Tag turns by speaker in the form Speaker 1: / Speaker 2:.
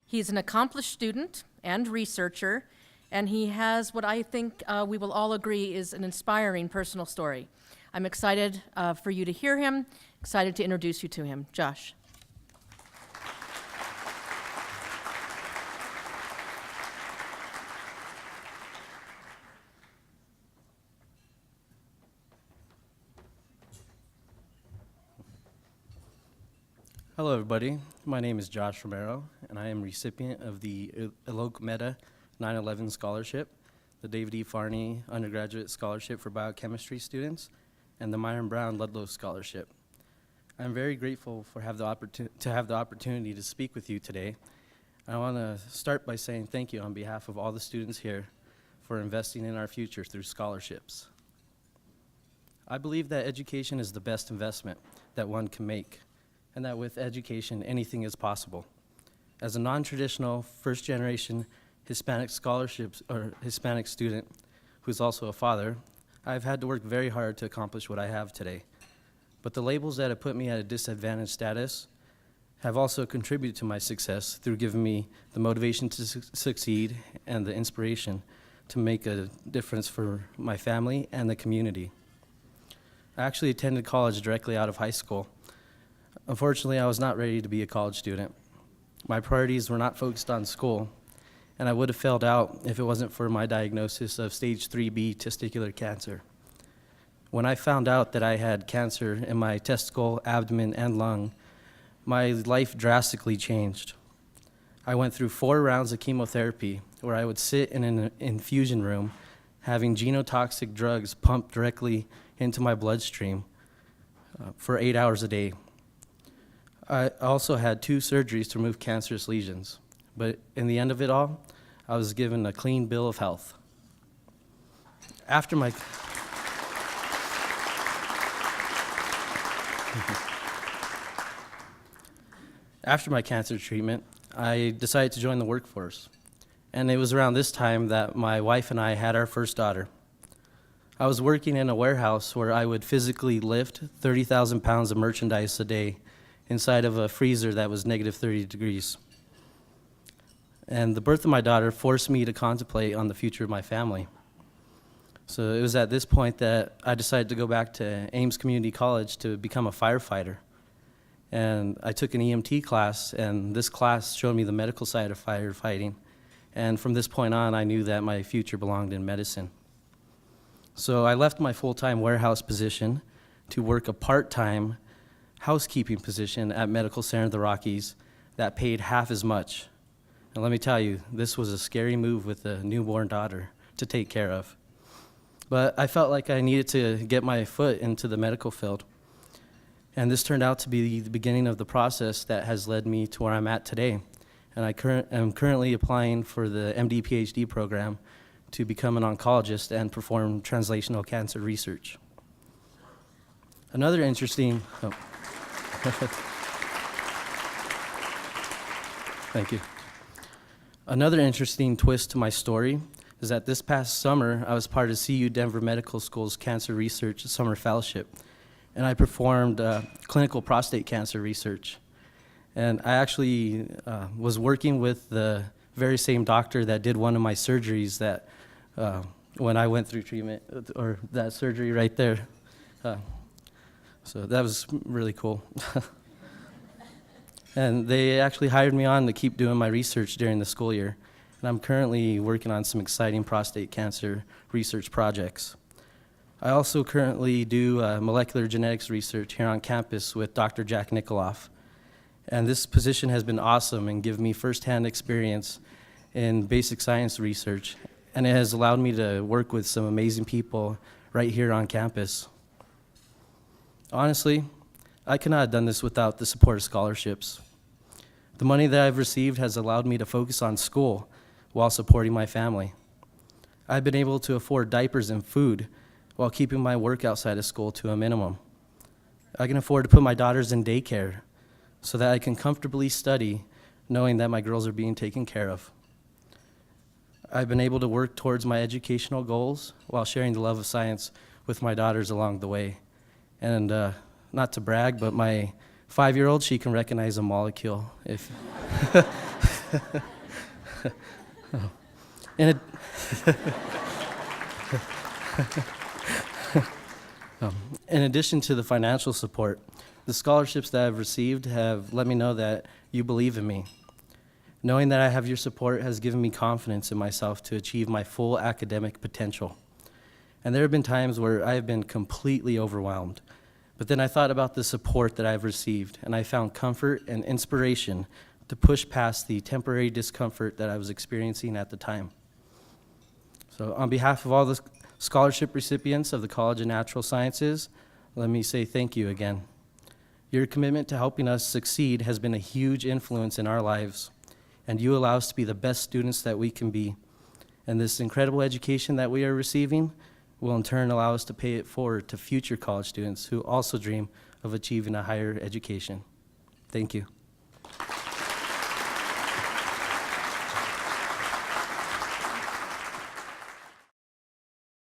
Speaker 1: He's an accomplished student and researcher, and he has what I think we will all agree is an inspiring personal story. I'm excited for you to hear him, excited to introduce you to him. Josh.
Speaker 2: Hello, everybody. My name is Josh Romero, and I am recipient of the Alok Mehta 9/11 Scholarship, the David E. Farney Undergraduate Scholarship for Biochemistry students, and the Myron Brown Ludlow Scholarship. I'm very grateful to have the opportunity to speak with you today. I want to start by saying thank you on behalf of all the students here for investing in our future through scholarships. I believe that education is the best investment that one can make, and that with education, anything is possible. As a non-traditional, first-generation Hispanic Hispanic student who's also a father, I've had to work very hard to accomplish what I have today. But the labels that have put me at a disadvantaged status have also contributed to my success through giving me the motivation to succeed and the inspiration to make a difference for my family and the community. I actually attended college directly out of high school. Unfortunately, I was not ready to be a college student. My priorities were not focused on school, and I would have failed out if it wasn't for my diagnosis of stage 3B testicular cancer. When I found out that I had cancer in my testicle, abdomen, and lung, my life drastically changed. I went through 4 rounds of chemotherapy where I would sit in an infusion room having genotoxic drugs pumped directly into my bloodstream for 8 hours a day. I also had 2 surgeries to remove cancerous lesions, but in the end of it all, I was given a clean bill of health. After my cancer treatment, I decided to join the workforce, and it was around this time that my wife and I had our first daughter. I was working in a warehouse where I would physically lift 30,000 pounds of merchandise a day inside of a freezer that was negative 30 degrees. And the birth of my daughter forced me to contemplate on the future of my family. So it was at this point that I decided to go back to Ames Community College to become a firefighter. And I took an EMT class, and this class showed me the medical side of firefighting. And from this point on, I knew that my future belonged in medicine. So I left my full-time warehouse position to work a part-time housekeeping position at Medical Center of the Rockies that paid half as much. And let me tell you, this was a scary move with a newborn daughter to take care of. But I felt like I needed to get my foot into the medical field. And this turned out to be the beginning of the process that has led me to where I'm at today. And I'm currently applying for the MD PhD program to become an oncologist and perform translational cancer research. Another interesting, Thank you. Another interesting twist to my story is that this past summer, I was part of CU Denver Medical School's Cancer Research Summer Fellowship, and I performed clinical prostate cancer research. And I actually was working with the very same doctor that did one of my surgeries that when I went through treatment, or that surgery right there. So that was really cool. And they actually hired me on to keep doing my research during the school year. And I'm currently working on some exciting prostate cancer research projects. I also currently do molecular genetics research here on campus with Dr. Jack Nikoloff. And this position has been awesome and given me firsthand experience in basic science research. And it has allowed me to work with some amazing people right here on campus. Honestly, I could not have done this without the support of scholarships. The money that I've received has allowed me to focus on school while supporting my family. I've been able to afford diapers and food while keeping my work outside of school to a minimum. I can afford to put my daughters in daycare so that I can comfortably study knowing that my girls are being taken care of. I've been able to work towards my educational goals while sharing the love of science with my daughters along the way. And not to brag, but my 5-year-old, she can recognize a molecule. If In, ad- in addition to the financial support, the scholarships that I've received have let me know that you believe in me. Knowing that I have your support has given me confidence in myself to achieve my full academic potential. And there have been times where I have been completely overwhelmed. But then I thought about the support that I've received, and I found comfort and inspiration to push past the temporary discomfort that I was experiencing at the time. So on behalf of all the scholarship recipients of the College of Natural Sciences, let me say thank you again. Your commitment to helping us succeed has been a huge influence in our lives, and you allow us to be the best students that we can be. And this incredible education that we are receiving will in turn allow us to pay it forward to future college students who also dream of achieving a higher education. Thank you.